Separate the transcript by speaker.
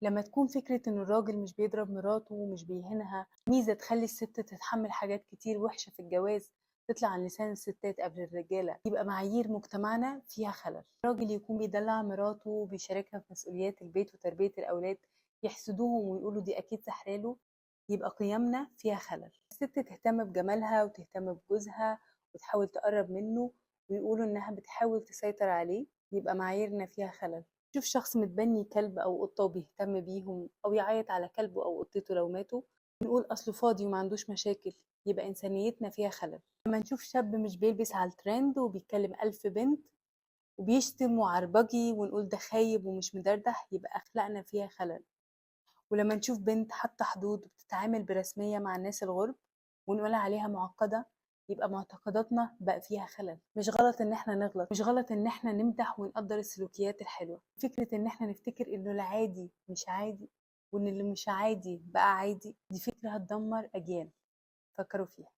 Speaker 1: لما تكون فكرة إن الراجل مش بيضرب مراته ومش بيهينها ميزة تخلي الست تتحمل حاجات كتير وحشة في الجواز تطلع عن لسان الستات قبل الرجالة، يبقى معايير مجتمعنا فيها خلل. الراجل يكون بيدلع مراته وبيشاركها في مسؤوليات البيت وتربية الأولاد، يحسدوهم ويقولوا دي أكيد سحراله، يبقى قيمنا فيها خلل. الست تهتم بجمالها وتهتم بجوزها وتحاول تقرب منه ويقولوا إنها بتحاول تسيطر عليه، يبقى معاييرنا فيها خلل. شوف شخص متبني كلب أو قطة وبيهتم بيهم أو يعيط على كلبه أو قطته لو ماتوا نقول أصله فاضي وما عندوش مشاكل، يبقى إنسانيتنا فيها خلل. لما نشوف شاب مش بيلبس على الترند وبيتكلم ألف بنت وبيشتم وعربجي ونقول ده خايب ومش مدردح، يبقى أخلاقنا فيها خلل. ولما نشوف بنت حاطة حدود وبتتعامل برسمية مع الناس الغرب ونقول عليها معقدة، يبقى معتقداتنا بقى فيها خلل. مش غلط ان احنا نغلط، مش غلط ان احنا نمدح ونقدر السلوكيات الحلوة، فكرة ان احنا نفتكر انه العادي مش عادي وان اللي مش عادي بقى عادي، دي فكرة هتدمر اجيال. فكروا فيها.